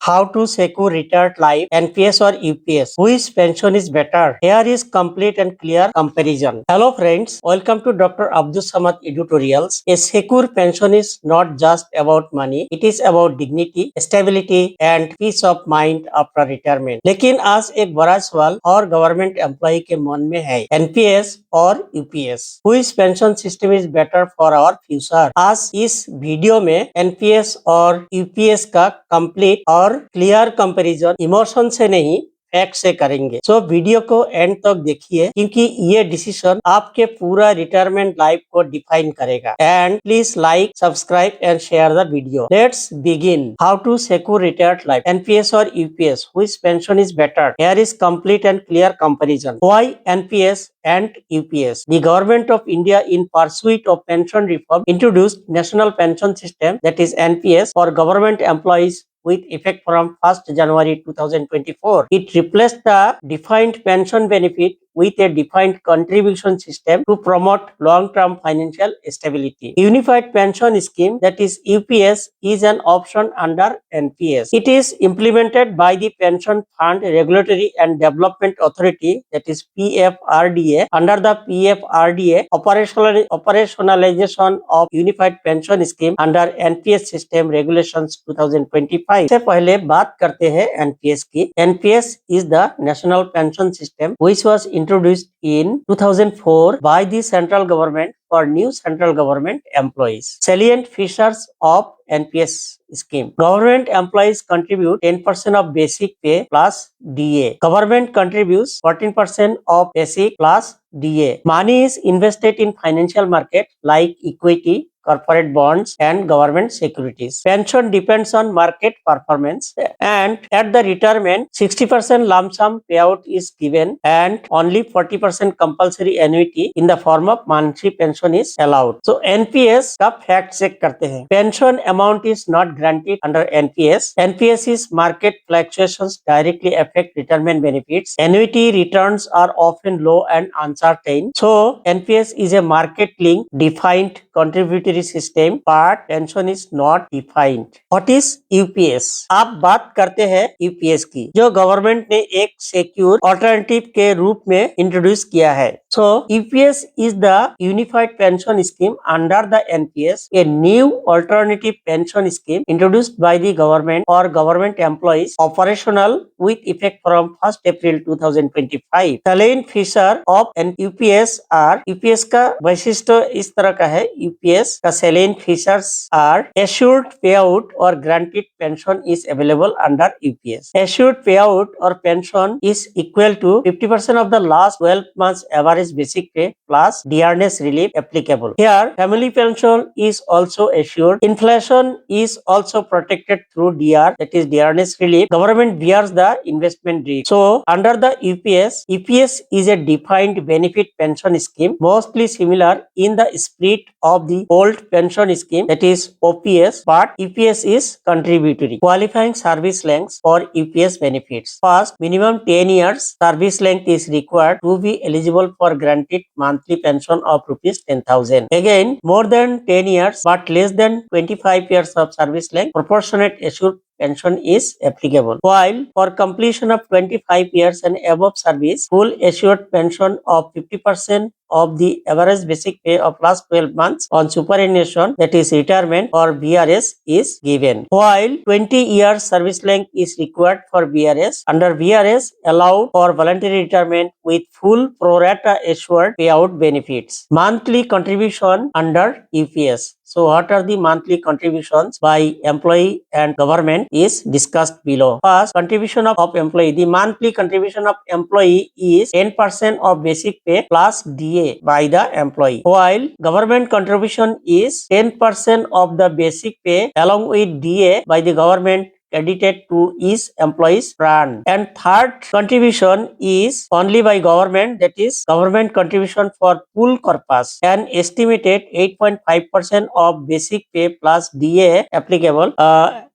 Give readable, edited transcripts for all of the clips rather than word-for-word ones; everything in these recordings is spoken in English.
How to secure retired life, NPS or UPS? Which pension is better? Here is complete and clear comparison. Hello friends, welcome to Dr. Abdul Samad Editorials. A secure pension is not just about money, it is about dignity, stability and peace of mind after retirement. लेकिन आज एक बड़ा सवाल और government employ के मन में है, एनपीएस और UPS. Which pension system is better for our future? आज इस वीडियो में एनपीएस और यूपीएस का कंप्लीट और क्लियर कंपैरिजन इमोशन से नहीं फैक्ट से करेंगे. सो वीडियो को एंड तक देखिए क्योंकि ये डिसीजन आपके पूरा रिटायरमेंट लाइफ को डिफाइन करेगा. And please like, subscribe and share the video. Let's begin. How to secure retired life, NPS और UPS, which pension is better? Here is complete and clear comparison. Why NPS and UPS? The government of India, in pursuit of pension reform, introduced national pension system, that is NPS, for government employees with effect from 1st January 2024. It replaced the defined pension benefit with a defined contribution system to promote long-term financial stability. Unified Pension Scheme, that is UPS, is an option under NPS. It is implemented by the Pension Fund Regulatory and Development Authority, that is PFRDA. Under the PFRDA, operationalization of Unified Pension Scheme under NPS System Regulations 2025. से पहले बात करते हैं NPS की. NPS is the national pension system which was introduced in 2004 by the central government for new central government employees. Salient features of NPS scheme. Government employees contribute 10% of basic pay plus DA. Government contributes 14% of basic plus DA. Money is invested in financial market like equity, corporate bonds and government securities. Pension depends on market performance, and at the retirement 60% lump sum payout is given and only 40% compulsory annuity in the form of monthly pension is allowed. So NPS का fact check करते हैं. Pension amount is not granted under NPS. NPS is market fluctuations directly affect retirement benefits. Annuity returns are often low and uncertain. So NPS is a market link defined contributory system, but pension is not defined. What is UPS? आप बात करते हैं UPS की, जो government ने एक secure alternative के रूप में इंट्रोड्यूस किया है. So UPS is the Unified Pension Scheme under the NPS, a new alternative pension scheme introduced by the government for government employees, operational with effect from 1st April 2025. Salient feature of UPS are, UPS का वैशिष्ट्य इस तरह का है. UPS का salient features are assured payout or granted pension is available under UPS. Assured payout or pension is equal to 50% of the last 12 months average basic pay plus dearness relief applicable. Here, family pension is also assured. Inflation is also protected through DR, that is dearness relief. Government bears the investment risk. So, under the UPS, UPS is a defined benefit pension scheme, mostly similar in the spirit of the old pension scheme, that is OPS, but UPS is contributory. Qualifying service lengths for UPS benefits. First, minimum 10 years service length is required to be eligible for granted monthly pension of rupees 10,000. Again, more than 10 years but less than 25 years of service length, proportionate assured pension is applicable. While for completion of 25 years and above service, full assured pension of 50% of the average basic pay of last 12 months on superannuation, that is retirement or VRS, is given. While 20 years service length is required for VRS, under VRS allowed for voluntary retirement with full pro rata assured payout benefits. Monthly contribution under UPS. So what are the monthly contributions by employee and government is discussed below. First, contribution of employee. The monthly contribution of employee is 10% of basic pay plus DA by the employee. While government contribution is 10% of the basic pay along with DA by the government credited to each employee's plan. And third contribution is only by government, that is government contribution for full corpus. An estimated 8.5% of basic pay plus DA applicable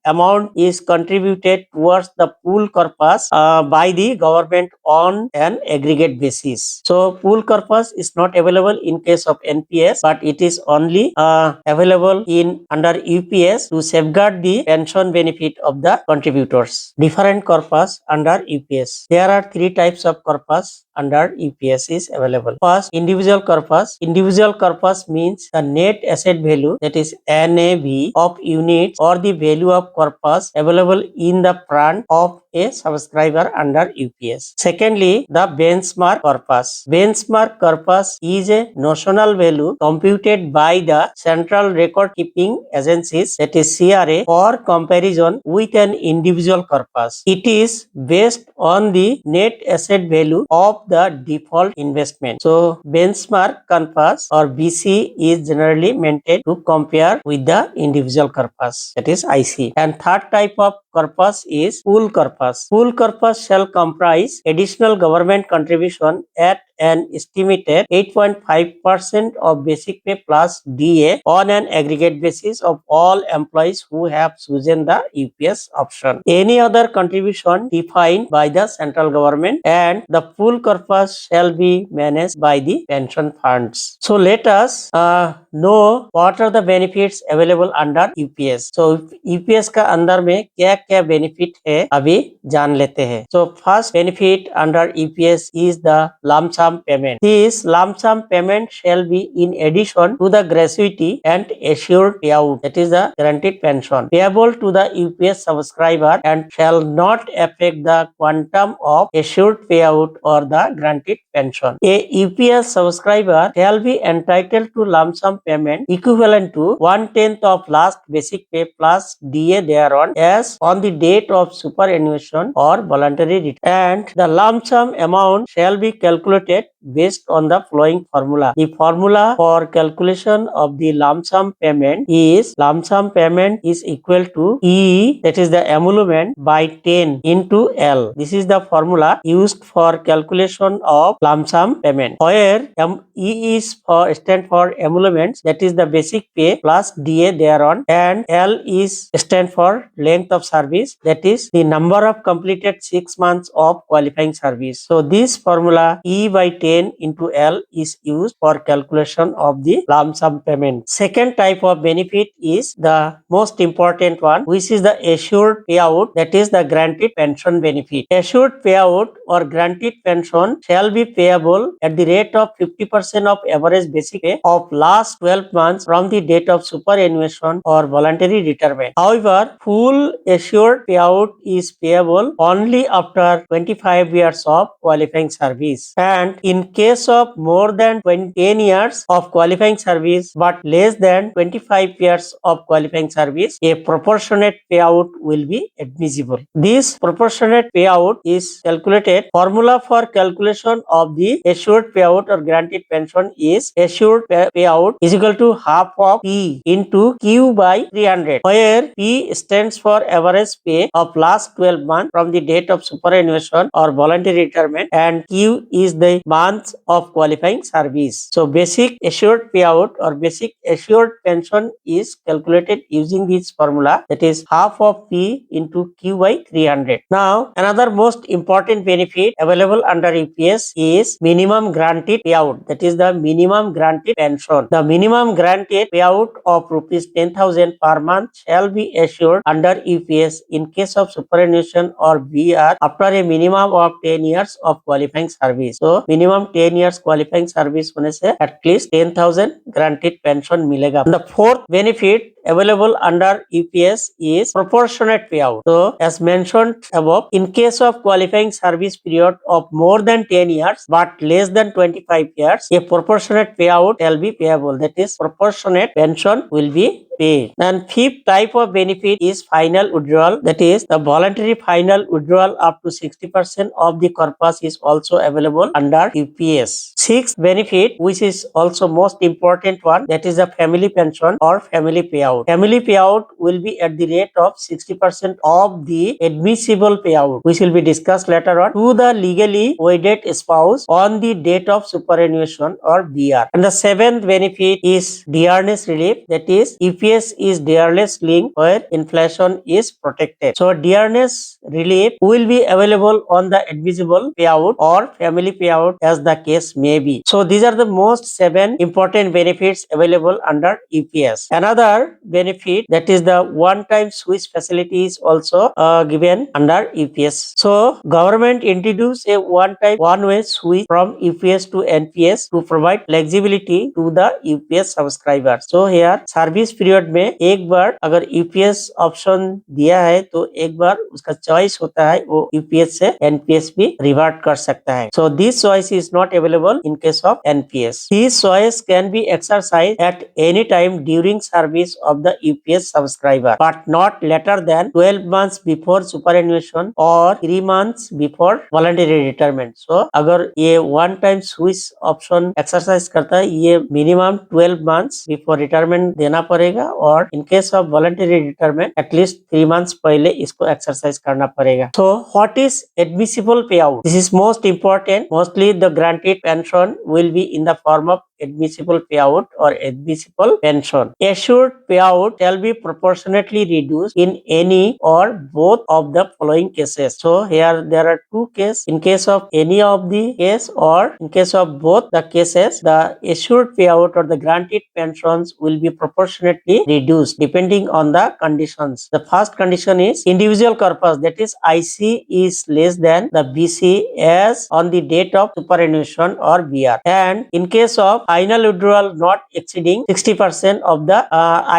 amount is contributed towards the pool corpus by the government on an aggregate basis. So pool corpus is not available in case of NPS, but it is only available in under UPS to safeguard the pension benefit of the contributors. Different corpus under UPS. There are three types of corpus under UPS is available. First, individual corpus. Individual corpus means the net asset value, that is NAV, of units or the value of corpus available in the front of a subscriber under UPS. Secondly, the benchmark corpus. Benchmark corpus is a notional value computed by the Central Record Keeping Agencies, that is CRA, for comparison with an individual corpus. It is based on the net asset value of the default investment. So benchmark corpus or BC is generally maintained to compare with the individual corpus, that is IC. And third type of corpus is pool corpus. Pool corpus shall comprise additional government contribution at an estimated 8.5% of basic pay plus DA on an aggregate basis of all employees who have chosen the UPS option. Any other contribution defined by the central government, and the pool corpus shall be managed by the pension funds. So let us know what are the benefits available under UPS. So UPS का अंदर में क्या क्या benefit है अभी जान लेते हैं. So first benefit under UPS is the lump sum payment. This lump sum payment shall be in addition to the gratuity and assured payout, that is the guaranteed pension, payable to the UPS subscriber and shall not affect the quantum of assured payout or the granted pension. A UPS subscriber shall be entitled to lump sum payment equivalent to 1/10 of last basic pay plus DA thereon as on the date of superannuation or voluntary retirement, and the lump sum amount shall be calculated based on the following formula. The formula for calculation of the lump sum payment is lump sum payment is equal to E, that is the emolument, by 10 into L. This is the formula used for calculation of lump sum payment, where E is stand for emoluments, that is the basic pay plus DA thereon, and L is stand for length of service, that is the number of completed 6 months of qualifying service. So this formula E by 10 into L is used for calculation of the lump sum payment. Second type of benefit is the most important one, which is the assured payout, that is the granted pension benefit. Assured payout or granted pension shall be payable at the rate of 50% of average basic pay of last 12 months from the date of superannuation or voluntary retirement. However, full assured payout is payable only after 25 years of qualifying service, and in case of more than 10 years of qualifying service but less than 25 years of qualifying service, a proportionate payout will be admissible. This proportionate payout is calculated. Formula for calculation of the assured payout or granted pension is assured payout is equal to half of P into Q by 300, where P stands for average pay of last 12 months from the date of superannuation or voluntary retirement, and Q is the months of qualifying service. So basic assured payout or basic assured pension is calculated using this formula, that is half of P into Q by 300. Now another most important benefit available under UPS is minimum granted payout, that is the minimum granted pension. The minimum granted payout of rupees 10,000 per month shall be assured under UPS in case of superannuation or VR after a minimum of 10 years of qualifying service. So minimum 10 years qualifying service होने से at least 10,000 granted pension मिलेगा. The fourth benefit available under UPS is proportionate payout. So as mentioned above, in case of qualifying service period of more than 10 years but less than 25 years, a proportionate payout shall be payable, that is proportionate pension will be paid. And fifth type of benefit is final withdrawal, that is the voluntary final withdrawal up to 60% of the corpus is also available under UPS. Sixth benefit, which is also most important one, that is the family pension or family payout. payout. Family payout will be at the rate of 60% of the admissible payout, which will be discussed later on, to the legally wedded spouse on the date of superannuation or BR. And the seventh benefit is dearness relief, that is EPS is dearness linked where inflation is protected. So dearness relief will be available on the admissible payout or family payout as the case may be. So these are the most 7 important benefits available under EPS. Another benefit, that is the one-time switch facility, is also given under EPS. So government introduced a one-time one-way switch from EPS to NPS to provide flexibility to the EPS subscriber. So here service period में एक बार अगर UPS option दिया है तो एक बार उसका choice होता है, वो यूपीएस से एनपीएस भी रिवर्ट कर सकता है. So this choice is not available in case of NPS. This choice can be exercised at any time during service of the UPS subscriber, but not later than 12 months before superannuation or 3 months before voluntary retirement. So अगर ये one time switch option exercise करता है, ये minimum 12 months before retirement देना पड़ेगा, और in case of voluntary retirement at least 3 months पहले इसको exercise करना पड़ेगा. So what is admissible payout? This is most important. Mostly the granted pension will be in the form of admissible payout or admissible pension. Assured payout shall be proportionately reduced in any or both of the following cases. So here there are two cases. In case of any of the case or in case of both the cases, the assured payout or the granted pensions will be proportionately reduced depending on the conditions. The first condition is individual corpus, that is IC is less than the BC as on the date of superannuation or BR, and in case of final withdrawal not exceeding 60% of the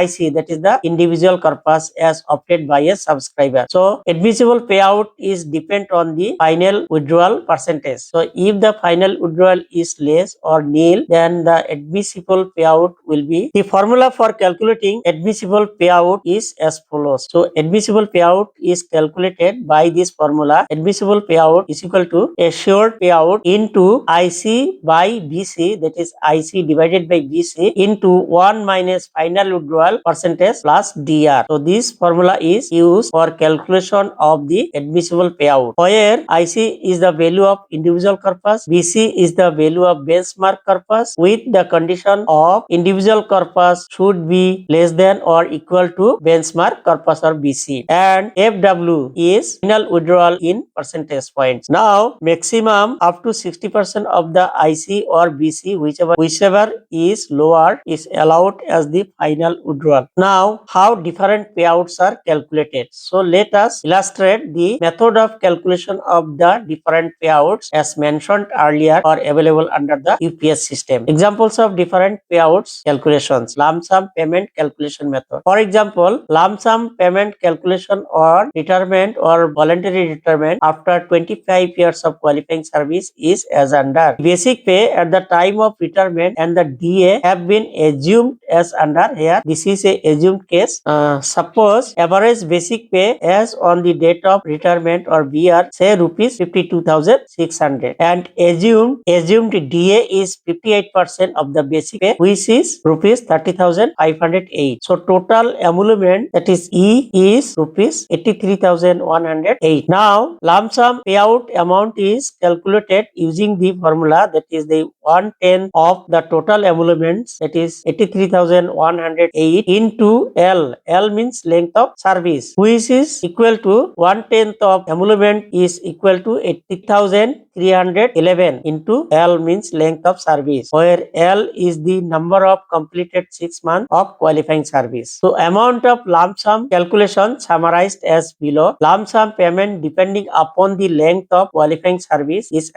IC, that is the individual corpus as opted by a subscriber. So admissible payout is depend on the final withdrawal percentage. So if the final withdrawal is less or nil, then the admissible payout will be. The formula for calculating admissible payout is as follows. So admissible payout is calculated by this formula. Admissible payout is equal to assured payout into IC by BC, that is IC divided by BC into 1 minus final withdrawal percentage plus DR. So this formula is used for calculation of the admissible payout, where IC is the value of individual corpus, BC is the value of benchmark corpus, with the condition of individual corpus should be less than or equal to benchmark corpus or BC, and FW is final withdrawal in percentage points. Now maximum up to 60% of the IC or BC, whichever is lower, is allowed as the final withdrawal. Now how different payouts are calculated. So let us illustrate the method of calculation of the different payouts as mentioned earlier or available under the UPS system. Examples of different payouts calculations. Lump sum payment calculation method. For example, lump sum payment calculation or retirement or voluntary retirement after 25 years of qualifying service is as under. Basic pay at the time of retirement and the DA have been assumed as under. Here this is a assumed case. Suppose average basic pay as on the date of retirement or BR say rupees 52,600, and assumed DA is 58% of the basic pay, which is rupees 30,508. So total emolument, that is E, is rupees 83,108. Now lump sum payout amount is calculated using the formula, that is the 1/10 of the total emoluments, that is 83,108 into L. L means length of service, which is equal to 1/10 of emolument is equal to 80,311 into L means length of service, where L is the number of completed 6 months of qualifying service. So amount of lump sum calculation summarized as below. Lump sum payment depending upon the length of qualifying service is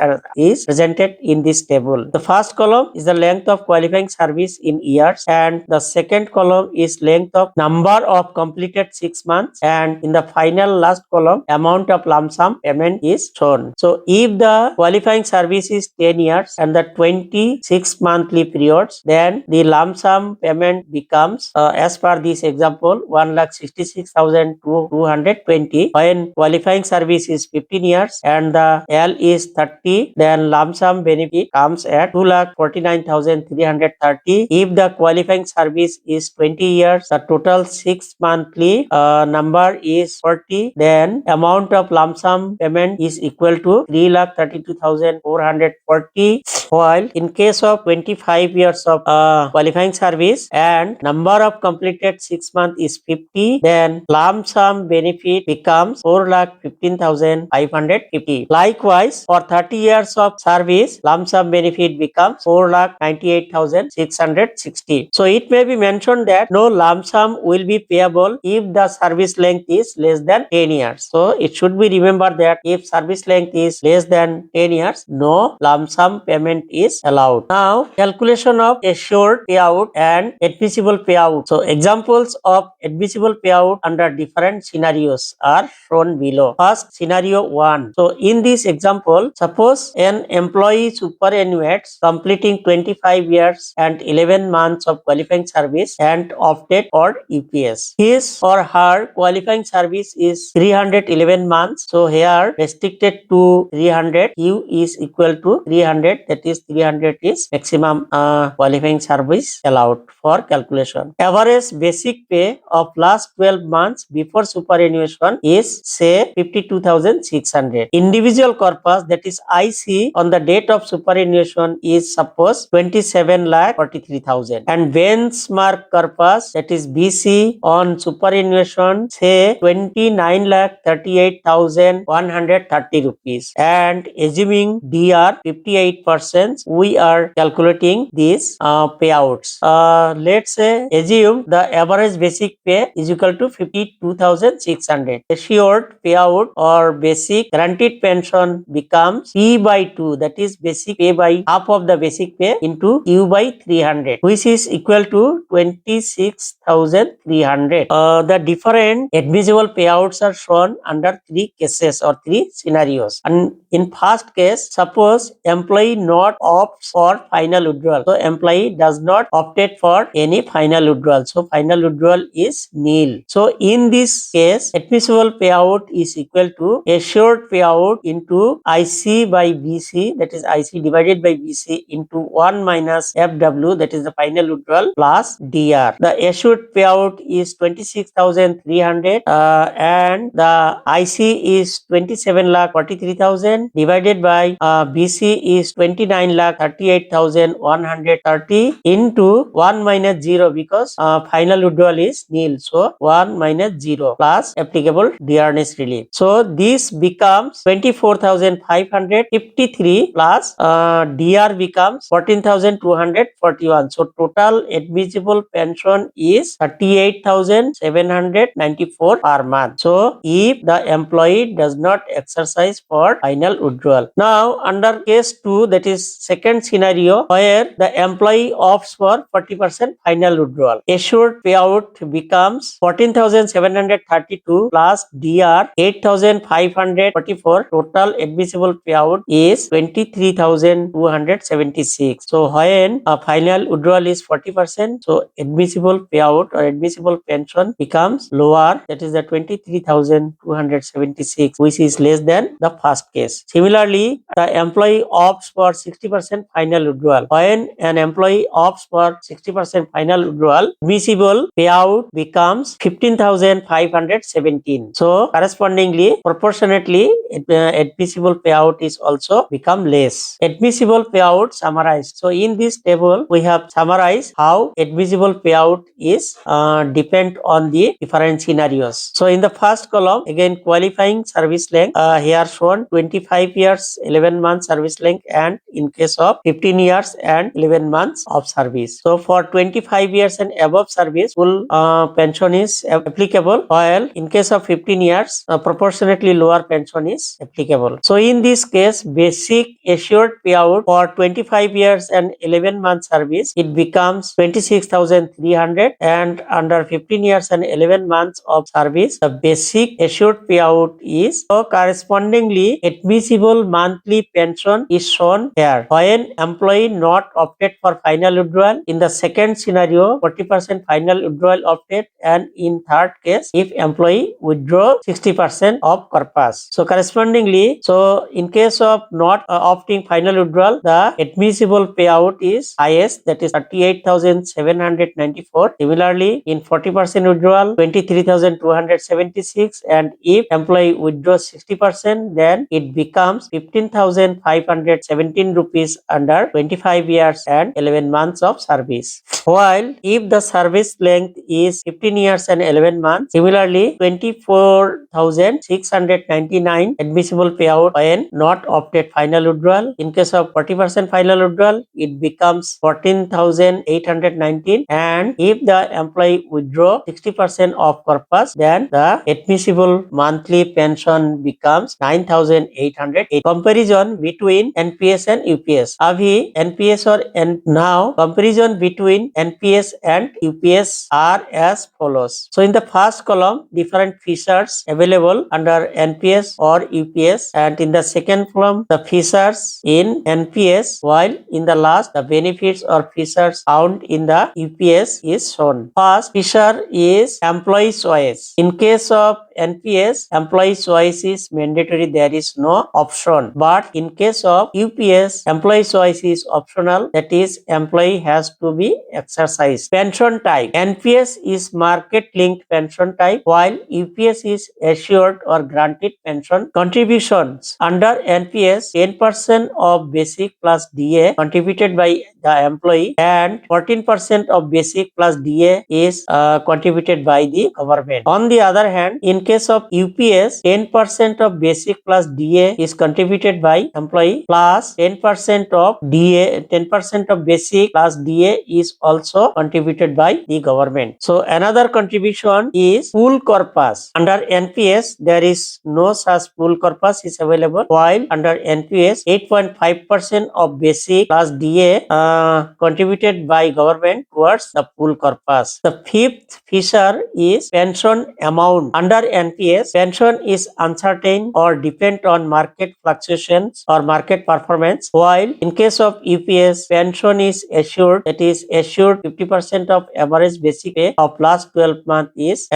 presented in this table. The first column is the length of qualifying service in years, and the second column is length of number of completed 6 months, and in the final last column amount of lump sum payment is shown. So if the the qualifying service is 10 years and the 26 monthly periods, then the lump sum payment becomes, as per this example, 1,66,220. When qualifying service is 15 years and the L is 30, then lump sum benefit comes at 2,49,330. If the qualifying service is 20 years, the total 6 monthly number is 40, then amount of lump sum payment is equal to 3,32,440. While in case of 25 years of qualifying service and number of completed 6 months is 50, then lump sum benefit becomes 4,15,550. Likewise, for 30 years of service, lump sum benefit becomes 4,98,660. So it may be mentioned that no lump sum will be payable if the service length is less than 10 years. So it should be remembered that if service length is less than 10 years, no lump sum payment is allowed. Now, calculation of assured payout and admissible payout. So examples of admissible payout under different scenarios are shown below. First, scenario 1. So in this example, suppose an employee superannuates completing 25 years and 11 months of qualifying service and opted for UPS. His or her qualifying service is 311 months. So here restricted to 300, Q is equal to 300, that is 300 is maximum qualifying service allowed for calculation. Average basic pay of last 12 months before superannuation is say 52,600. Individual corpus, that is IC, on the date of superannuation is suppose 27,43,000, and benchmark corpus, that is BC, on superannuation say 29,38,130 rupees, and assuming DR 58%, we are calculating these payouts. Let's say assume the average basic pay is equal to 52,600. Assured payout or basic guaranteed pension becomes P by 2, that is basic pay by half of the basic pay into Q by 300, which is equal to 26,300. The different admissible payouts are shown under 3 cases or 3 scenarios. And in first case, suppose employee not opts for final withdrawal. So employee does not opted for any final withdrawal. So final withdrawal is nil. So in this case, admissible payout is equal to assured payout into IC by BC, that is IC divided by BC into 1 minus FW, that is the final withdrawal, plus DR. The assured payout is 26,300 and the IC is 27,43,000 divided by BC is 29,38,130 into 1 minus 0 because final withdrawal is nil. So 1 minus 0 plus applicable dearness relief. So this becomes 24,553 plus DR becomes 14,241. So total admissible pension is 38,794 per month. So if the employee does not exercise for final withdrawal. Now under case 2, that is second scenario, where the employee opts for 40% final withdrawal, assured payout becomes 14,732 plus DR 8,544. Total admissible payout is 23,276. So when a final withdrawal is 40%, so admissible payout or admissible pension becomes lower, that is the 23,276, which is less than the first case. Similarly, the employee opts for 60% final withdrawal. When an employee opts for 60% final withdrawal, admissible payout becomes 15,517. So correspondingly, proportionately, admissible payout is also become less. Admissible payout summarized. So in this table, we have summarized how admissible payout is depend on the different scenarios. So in the first column, again qualifying service length, here shown 25 years, 11 months service length, and in in case of 15 years and 11 months of service. So for 25 years and above service, full pension is applicable, while in case of 15 years, proportionately lower pension is applicable. So in this case, basic assured payout for 25 years and 11 months service, it becomes 26,300, and under 15 years and 11 months of service, the basic assured payout is. So correspondingly, admissible monthly pension is shown here. When employee not opted for final withdrawal, in the second scenario, 40% final withdrawal opted, and in third case, if employee withdraw 60% of corpus. So correspondingly, so in case of not opting final withdrawal, the admissible payout is highest, that is 38,794. Similarly, in 40% withdrawal, 23,276, and if employee withdraws 60%, then it becomes 15,517 rupees under 25 years and 11 months of service. While if the service length is 15 years and 11 months, similarly 24,699 admissible payout when not opted final withdrawal. In case of 40% final withdrawal, it becomes 14,819, and if the employee withdraw 60% of corpus, then the admissible monthly pension becomes 9,800. Comparison between NPS and UPS. Abhi NPS or now comparison between NPS and UPS are as follows. So in the first column, different features available under NPS or UPS, and in the second column, the features in NPS, while in the last, the benefits or features found in the UPS is shown. First feature is employee choice. In case of NPS, employee choice is mandatory, there is no option. But in case of UPS, employee choice is optional, that is, employee has to be exercised. Pension type. NPS is market linked pension type, while UPS is assured or granted pension. Contributions. Under NPS, 10% of basic plus DA contributed by the employee, and 14% of basic plus DA is contributed by the government. On the other hand, in case of UPS, 10% of basic plus DA is contributed by employee, plus 10% of DA, 10% of basic plus DA is also contributed by the government. So another contribution is pool corpus. Under NPS, there is no such pool corpus is available, while under NPS, 8.5% of basic plus DA contributed by government towards the pool corpus. The fifth feature is pension amount. Under NPS, pension is uncertain or depend on market fluctuations or market performance, while in case of UPS, pension is assured, that is assured 50% of average basic pay of last 12 months is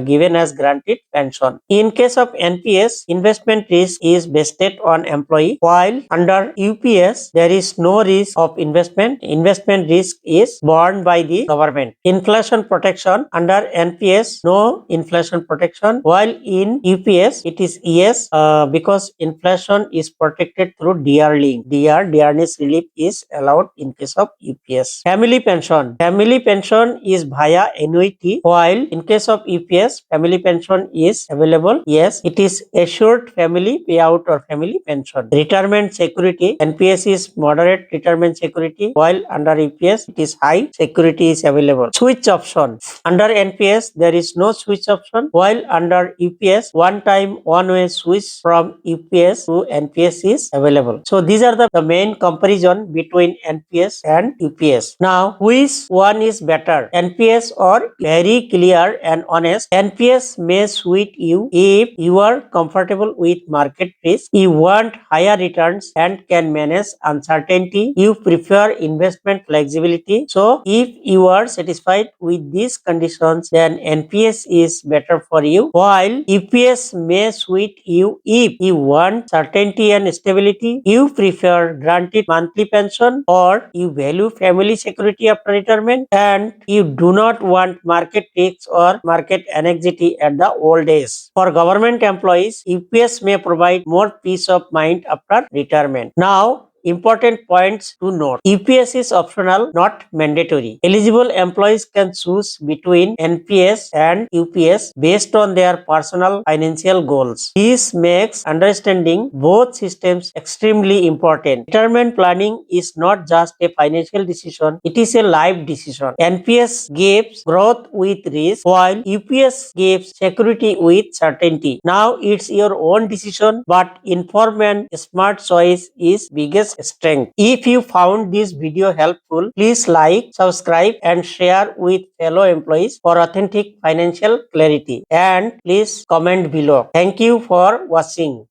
given as granted pension. In case of NPS, investment risk is vested on employee, while under UPS, there is no risk of investment. Investment risk is borne by the government. Inflation protection. Under NPS, no inflation protection, while in UPS, it is yes, because inflation is protected through DR link. Dearness relief is allowed in case of UPS. Family pension. Family pension is via annuity, while in case of UPS, family pension is available. Yes, it is assured family payout or family pension. Retirement security. NPS is moderate retirement security, while under UPS, it is high security is available. Switch option. Under NPS, there is no switch option, while under UPS, one-time, one-way switch from UPS to NPS is available. So these are the main comparison between NPS and UPS. Now, which one is better? NPS or very clear and honest? NPS may suit you if you are comfortable with market risk, you want higher returns and can manage uncertainty, you prefer investment flexibility. So if you are satisfied with these conditions, then NPS is better for you, while UPS may suit you if you want certainty and stability, you prefer granted monthly pension, or you value family security after retirement, and you do not want market risks or market anxiety at the old age. For government employees, UPS may provide more peace of mind after retirement. Now, important points to note. UPS is optional, not mandatory. Eligible employees can choose between NPS and UPS based on their personal financial goals. This makes understanding both systems extremely important. Retirement planning is not just a financial decision, it is a life decision. NPS gives growth with risk, while UPS gives security with certainty. Now it's your own decision, but informed and smart choice is biggest strength. If you found this video helpful, please like, subscribe, and share with fellow employees for authentic financial clarity. And please comment below. Thank you for watching.